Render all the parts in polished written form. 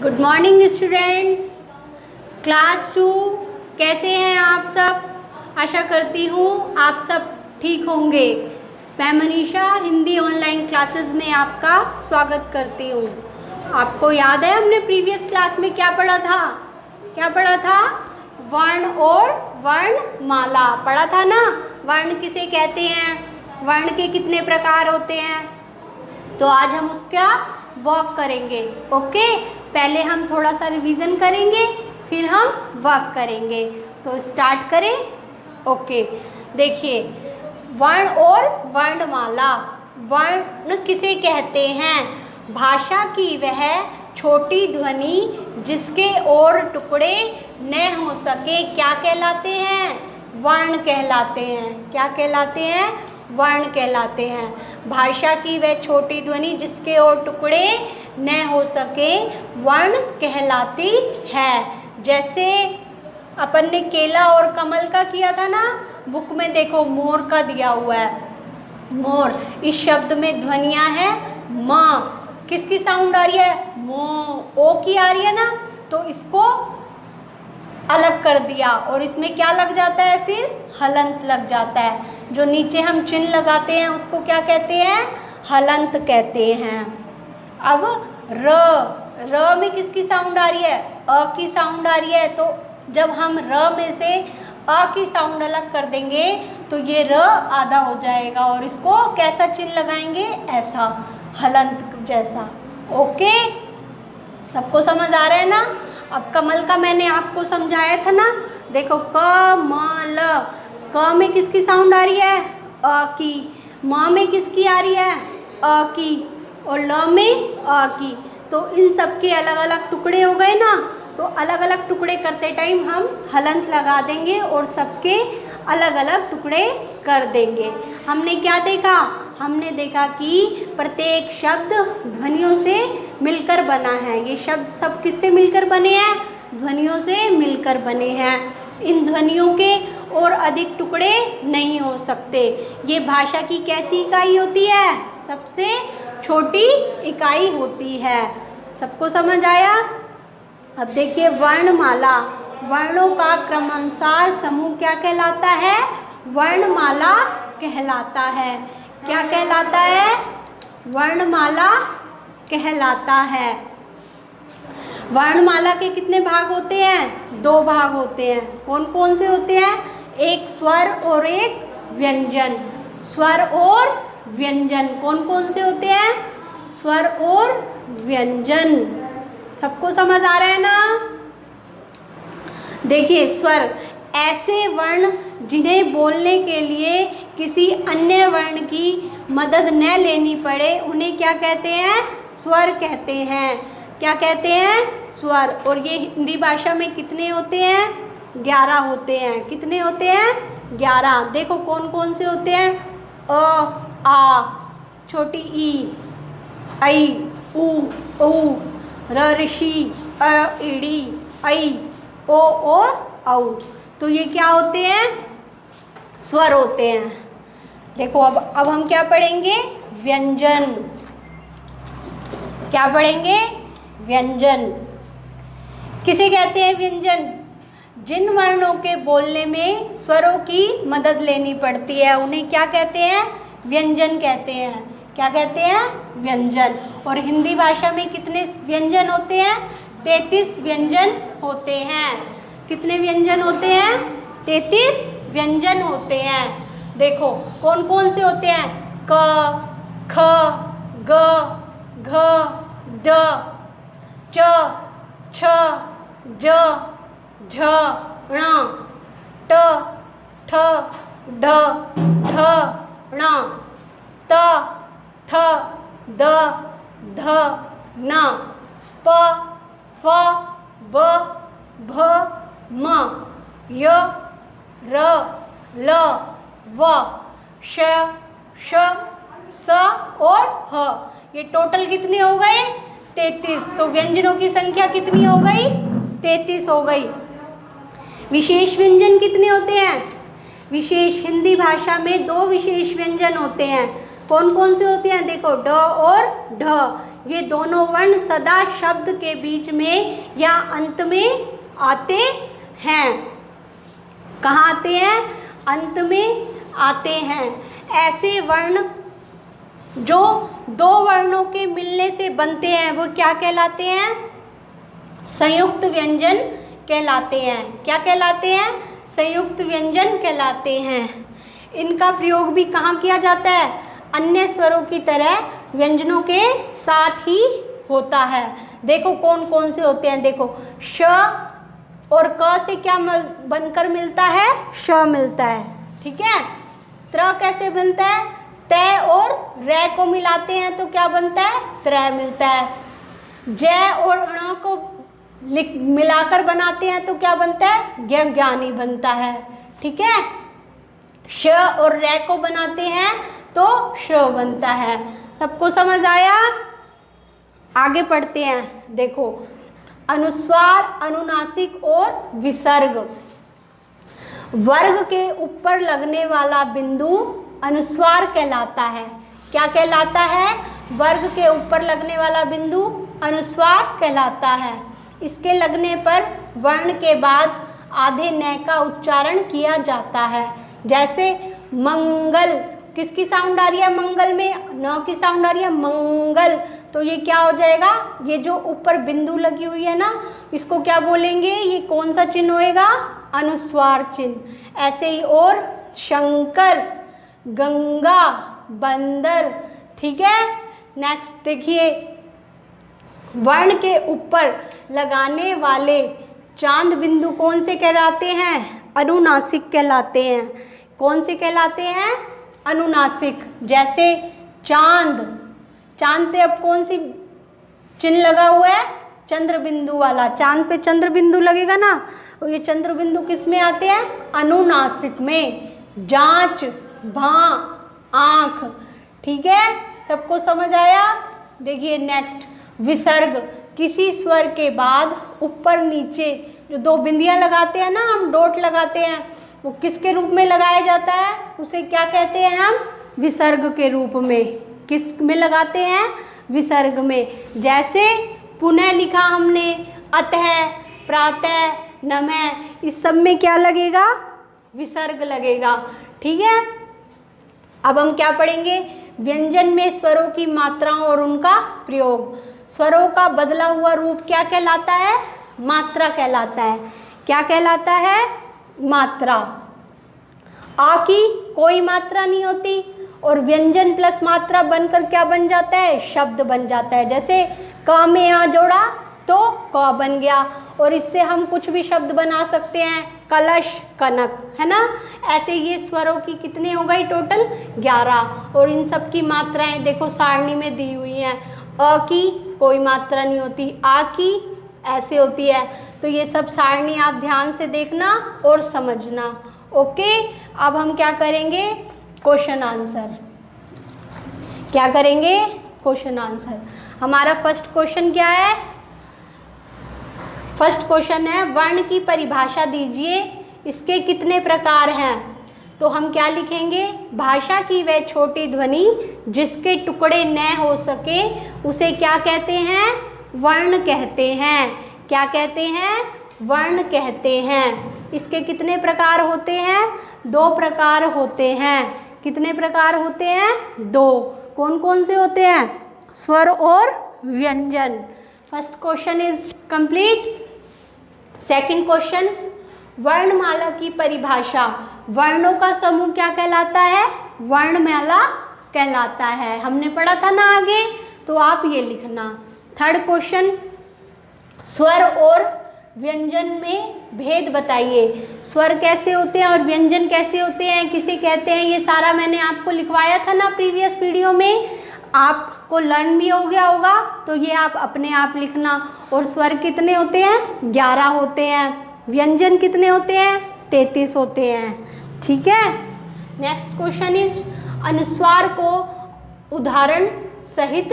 Good morning students. Class 2 कैसे हैं आप सब? आशा करती हूँ आप सब ठीक होंगे। मैं मनीषा हिंदी ऑनलाइन क्लासेस में आपका स्वागत करती हूँ। आपको याद है हमने प्रीवियस क्लास में क्या पढ़ा था? वर्ण और वर्णमाला पढ़ा था ना। वर्ण किसे कहते हैं, वर्ण के कितने प्रकार होते हैं, तो आज हम उसका वर्क करेंगे। ओके, पहले हम थोड़ा सा रिवीजन करेंगे, फिर हम वर्क करेंगे। तो स्टार्ट करें। ओके, देखिए वर्ण और वर्णमाला। वर्ण किसे कहते हैं? भाषा की वह छोटी ध्वनि जिसके और टुकड़े न हो सके क्या कहलाते हैं? वर्ण कहलाते हैं। क्या कहलाते हैं? वर्ण कहलाते हैं। भाषा की वह छोटी ध्वनि जिसके और टुकड़े न हो सके वर्ण कहलाती है। जैसे अपन ने केला और कमल का किया था ना, बुक में देखो मोर का दिया हुआ है। मोर, इस शब्द में ध्वनियाँ हैं म, किसकी साउंड आ रही है? मो, ओ की आ रही है ना, तो इसको अलग कर दिया और इसमें क्या लग जाता है? फिर हलंत लग जाता है। जो नीचे हम चिन्ह लगाते हैं उसको क्या कहते हैं? हलंत कहते हैं। अब र में किसकी साउंड आ रही है? अ की साउंड आ रही है। तो जब हम र में से अ की साउंड अलग कर देंगे तो ये र आधा हो जाएगा और इसको कैसा चिन्ह लगाएंगे? ऐसा, हलंत जैसा। ओके, सबको समझ आ रहा है ना? अब कमल का मैंने आपको समझाया था ना। देखो कमल, क में किसकी साउंड आ रही है? अ की। म में किसकी आ रही है? अ की। और ल में अ की। तो इन सब के अलग अलग टुकड़े हो गए ना, तो अलग अलग टुकड़े करते टाइम हम हलंत लगा देंगे और सबके अलग अलग टुकड़े कर देंगे। हमने क्या देखा? हमने देखा कि प्रत्येक शब्द ध्वनियों से मिलकर बना है। ये शब्द सब किससे मिलकर बने हैं? ध्वनियों से मिलकर बने हैं। इन ध्वनियों के और अधिक टुकड़े नहीं हो सकते। ये भाषा की कैसी इकाई होती है? सबसे छोटी इकाई होती है। सबको समझ आया? अब देखिए वर्णमाला। वर्णों का क्रमानुसार समूह क्या कहलाता है? वर्णमाला कहलाता है। क्या कहलाता है? वर्णमाला कहलाता है। वर्णमाला के कितने भाग होते हैं? 2 भाग होते हैं। कौन कौन से होते हैं? एक स्वर और एक व्यंजन। स्वर और व्यंजन कौन कौन से होते हैं? स्वर और व्यंजन। सबको समझ आ रहा है ना? देखिए स्वर, ऐसे वर्ण जिन्हें बोलने के लिए किसी अन्य वर्ण की मदद न लेनी पड़े उन्हें क्या कहते हैं? स्वर कहते हैं। क्या कहते हैं? स्वर। और ये हिंदी भाषा में कितने होते हैं? 11 होते हैं। कितने होते हैं? 11। देखो कौन कौन से होते हैं? अ, आ, छोटी ई, ऐ, उ, औ, र ऋषि, अ ईड़ी, ऐ, ओ और औ। तो ये क्या होते हैं? स्वर होते हैं। देखो अब हम क्या पढ़ेंगे? व्यंजन। क्या पढ़ेंगे? व्यंजन। किसे कहते हैं व्यंजन? जिन वर्णों के बोलने में स्वरों की मदद लेनी पड़ती है उन्हें क्या कहते हैं? व्यंजन कहते हैं। क्या कहते हैं? व्यंजन। और हिंदी भाषा में कितने व्यंजन होते हैं? 33 व्यंजन होते हैं। कितने व्यंजन होते हैं? 33 व्यंजन होते हैं। देखो कौन कौन से होते हैं? क, ख, ग, घ, ड, च, छ, ज, झ, ण, ट, ठ, ढ, ढ, ण, त, थ, द, ध, न, प, फ, ब, भ, म, य, र, ल, व, श, श, स और ह। ये टोटल कितने हो गए? 33। तो व्यंजनों की संख्या कितनी हो गई? 33 हो गई। विशेष व्यंजन कितने होते हैं? विशेष, हिंदी भाषा में 2 विशेष व्यंजन होते हैं। कौन कौन से होते हैं? देखो ड और ढ। ये दोनों वर्ण सदा शब्द के बीच में या अंत में आते हैं। कहाँ आते हैं? अंत में आते हैं। ऐसे वर्ण जो दो वर्णों के मिलने से बनते हैं वो क्या कहलाते हैं? संयुक्त व्यंजन कहलाते हैं। क्या कहलाते हैं? संयुक्त व्यंजन कहलाते हैं। इनका प्रयोग भी कहाँ किया जाता है? अन्य स्वरों की तरह व्यंजनों के साथ ही होता है। देखो कौन कौन से होते हैं। देखो श और क से क्या बनकर मिलता है? श मिलता है। ठीक है। त्र कैसे बनता है? तय और रै को मिलाते हैं तो क्या बनता है? त्रय मिलता है। जय और ण को मिलाकर बनाते हैं तो क्या बनता है? ज्ञानी बनता है। ठीक है। श और रै को बनाते हैं तो श बनता है। सबको समझ आया? आगे पढ़ते हैं। देखो अनुस्वार, अनुनासिक और विसर्ग। वर्ग के ऊपर लगने वाला बिंदु अनुस्वार कहलाता है। क्या कहलाता है? वर्ग के ऊपर लगने वाला बिंदु अनुस्वार कहलाता है। इसके लगने पर वर्ण के बाद आधे न का उच्चारण किया जाता है। जैसे मंगल, किसकी साउंड आ रही है? मंगल में न की साउंड आ रही है, मंगल। तो ये क्या हो जाएगा? ये जो ऊपर बिंदु लगी हुई है ना, इसको क्या बोलेंगे? ये कौन सा चिन्ह होएगा? अनुस्वार चिन्ह। ऐसे ही और शंकर, गंगा, बंदर। ठीक है। नेक्स्ट देखिए, वर्ण के ऊपर लगाने वाले चांद बिंदु कौन से कहलाते हैं? अनुनासिक कहलाते हैं। कौन से कहलाते हैं? अनुनासिक। जैसे चांद, चांद पे अब कौन सी चिन्ह लगा हुआ है? चंद्र बिंदु वाला। चांद पे चंद्र बिंदु लगेगा ना, और ये चंद्र बिंदु किस में आते हैं? अनुनासिक में। जांच, भां, आंख। ठीक है। सबको समझ आया? देखिए नेक्स्ट, विसर्ग। किसी स्वर के बाद ऊपर नीचे जो दो बिंदियां लगाते हैं ना, हम डॉट लगाते हैं, वो किसके रूप में लगाया जाता है? उसे क्या कहते हैं हम? विसर्ग के रूप में। किस में लगाते हैं? विसर्ग में। जैसे पुनः लिखा हमने, अतः, प्रातः, नमः, इस सब में क्या लगेगा? विसर्ग लगेगा। ठीक है। अब हम क्या पढ़ेंगे? व्यंजन में स्वरों की मात्राओं और उनका प्रयोग। स्वरों का बदला हुआ रूप क्या कहलाता है? मात्रा कहलाता है। क्या कहलाता है? मात्रा। आ की कोई मात्रा नहीं होती और व्यंजन प्लस मात्रा बनकर क्या बन जाता है? शब्द बन जाता है। जैसे क में आ जोड़ा तो क बन गया, और इससे हम कुछ भी शब्द बना सकते हैं, कलश, कनक, है ना। ऐसे ये स्वरों की कितने हो गई? टोटल 11। और इन सब की मात्राएं देखो सारणी में दी हुई हैं। अ की कोई मात्रा नहीं होती, आ की ऐसे होती है। तो ये सब सारणी आप ध्यान से देखना और समझना। ओके। अब हम क्या करेंगे? Question answer. क्या करेंगे? Question answer. हमारा फर्स्ट क्वेश्चन क्या है? फर्स्ट क्वेश्चन है, वर्ण की परिभाषा दीजिए, इसके कितने प्रकार हैं? तो हम क्या लिखेंगे? भाषा की वह छोटी ध्वनि जिसके टुकड़े न हो सके उसे क्या कहते हैं? वर्ण कहते हैं। क्या कहते हैं? वर्ण कहते हैं। इसके कितने प्रकार होते हैं? 2 प्रकार होते हैं। कितने प्रकार होते हैं? 2। कौन कौन से होते हैं? स्वर और व्यंजन। First question is complete. Second question, वर्णमाला की परिभाषा। वर्णों का समूह क्या कहलाता है? वर्णमाला कहलाता है। हमने पढ़ा था ना आगे, तो आप ये लिखना। थर्ड क्वेश्चन, स्वर और व्यंजन में भेद बताइए। स्वर कैसे होते हैं और व्यंजन कैसे होते हैं, किसे कहते हैं, ये सारा मैंने आपको लिखवाया था ना प्रीवियस वीडियो में। आपको लर्न भी हो गया होगा, तो ये आप अपने आप लिखना। और स्वर कितने होते हैं? 11 होते हैं। व्यंजन कितने होते हैं? 33 होते हैं। ठीक है। नेक्स्ट क्वेश्चन इज, अनुस्वार को उदाहरण सहित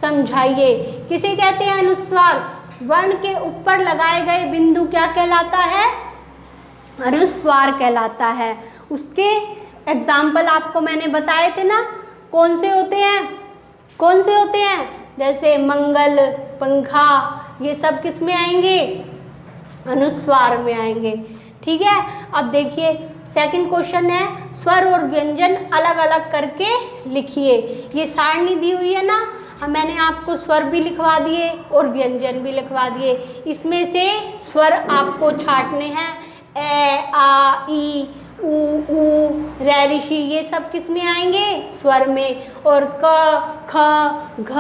समझाइए। किसे कहते हैं अनुस्वार? वर्ण के ऊपर लगाए गए बिंदु क्या कहलाता है? अनुस्वार कहलाता है। उसके एग्जाम्पल आपको मैंने बताए थे ना, कौन से होते हैं? कौन से होते हैं? जैसे मंगल, पंखा, ये सब किस में आएंगे? अनुस्वार में आएंगे। ठीक है, अब देखिए सेकंड क्वेश्चन है, स्वर और व्यंजन अलग अलग करके लिखिए। ये सारणी दी हुई है ना, मैंने आपको स्वर भी लिखवा दिए और व्यंजन भी लिखवा दिए। इसमें से स्वर आपको छांटने हैं, ए, आ, ई, ऊ, ऊ, रै, ऋषि, ये सब किस में आएंगे? स्वर में। और क, ख, घ,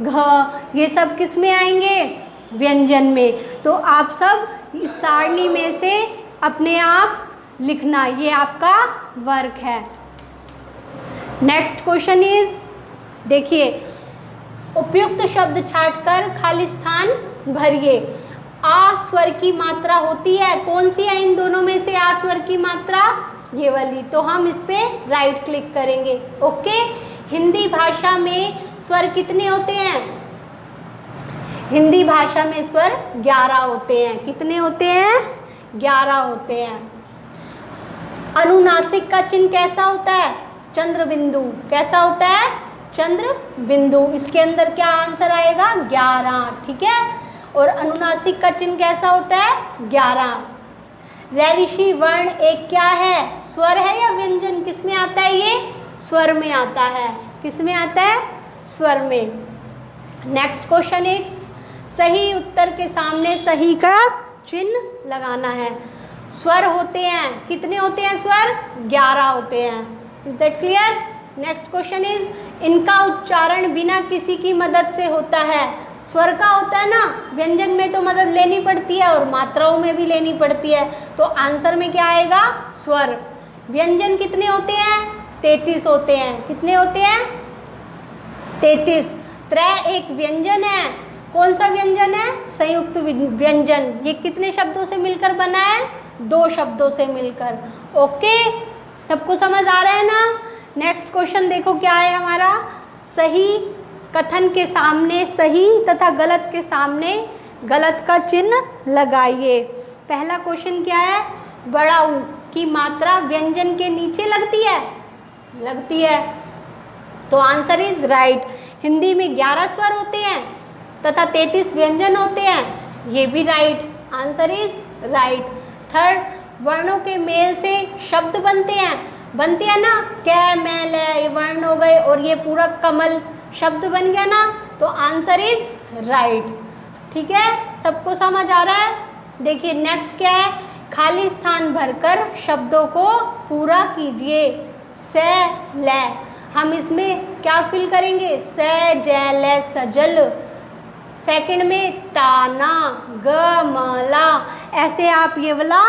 घ, ये सब किस में आएंगे? व्यंजन में। तो आप सब इस सारणी में से अपने आप लिखना, ये आपका वर्क है। नेक्स्ट क्वेश्चन इज, देखिए उपयुक्त शब्द छांटकर खाली स्थान भरिए। आ स्वर की मात्रा होती है, कौन सी है इन दोनों में से आ स्वर की मात्रा? ये वाली। तो हम इस पे राइट क्लिक करेंगे। ओके, हिंदी भाषा में स्वर कितने होते हैं? हिंदी भाषा में स्वर 11 होते हैं। कितने होते हैं? 11 होते हैं। अनुनासिक का चिन्ह कैसा होता है? चंद्र बिंदु। कैसा होता है? चंद्र बिंदु। इसके अंदर क्या आंसर आएगा? 11। ठीक है, और अनुनासिक का चिन्ह कैसा होता है? 11। रै, ऋषि वर्ण एक क्या है? स्वर है या व्यंजन? किस में आता है? ये स्वर में आता है। किस में आता है? स्वर में। नेक्स्ट क्वेश्चन इज, सही उत्तर के सामने सही का चिन्ह लगाना है। स्वर होते हैं, कितने होते हैं स्वर? 11 होते हैं। Is that clear? Next question is, इनका उच्चारण बिना किसी की मदद से होता है। स्वर का होता है ना, व्यंजन में तो मदद लेनी पड़ती है और मात्राओं में भी लेनी पड़ती है। तो आंसर में क्या आएगा? स्वर। व्यंजन कितने होते हैं? 33 होते हैं। कितने होते हैं? 33। त्रय एक व्यंजन है। कौन सा व्यंजन है? संयुक्त व्यंजन। ये कितने शब्दों से मिलकर बना है? 2 शब्दों से मिलकर। ओके, सबको समझ आ रहा है ना? नेक्स्ट क्वेश्चन देखो क्या है हमारा, सही कथन के सामने सही तथा गलत के सामने गलत का चिन्ह लगाइए। पहला क्वेश्चन क्या है? बड़ा ऊ की मात्रा व्यंजन के नीचे लगती है? लगती है, तो आंसर इज राइट। हिंदी में 11 स्वर होते हैं तथा 33 व्यंजन होते हैं, ये भी right. Answer is right. Third, वर्णों के मेल से शब्द बनते हैं ना, कै, मैं, ले, ये वर्ण हो गए और ये पूरा कमल शब्द बन गया ना, तो आंसर इज राइट। ठीक है, सबको समझ आ रहा है? देखिए नेक्स्ट क्या है, खाली स्थान भरकर शब्दों को पूरा कीजिए। से, ले, हम इसमें क्या फिल करेंगे? से, जै, ले, सजल। सेकंड में ताना, ग, मला, ऐसे आप ये वाला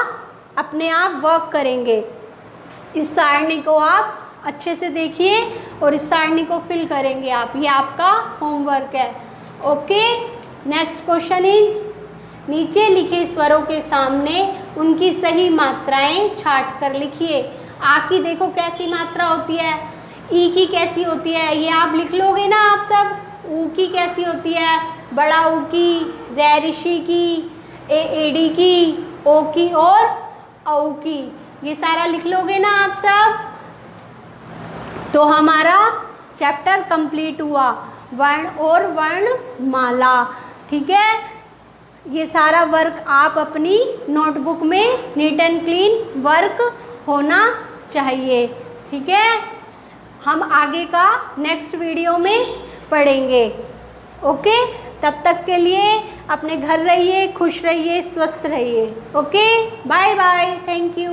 अपने आप वर्क करेंगे। इस सारणी को आप अच्छे से देखिए और इस सारणी को फिल करेंगे आप, ये आपका होमवर्क है। ओके, नेक्स्ट क्वेश्चन इज, नीचे लिखे स्वरों के सामने उनकी सही मात्राएं छांट कर लिखिए। आ की देखो कैसी मात्रा होती है, ई की कैसी होती है, ये आप लिख लोगे ना आप सब। ऊ की कैसी होती है, बड़ा ऊ की, रै, ऋषि की, एडी की, ओ की और औ की, ये सारा लिख लोगे ना आप सब। तो हमारा चैप्टर कंप्लीट हुआ, वर्ण और वर्णमाला। ठीक है, ये सारा वर्क आप अपनी नोटबुक में नीट एंड क्लीन वर्क होना चाहिए। ठीक है, हम आगे का नेक्स्ट वीडियो में पढ़ेंगे। ओके, तब तक के लिए अपने घर रहिए, खुश रहिए, स्वस्थ रहिए। Okay, bye bye, thank you.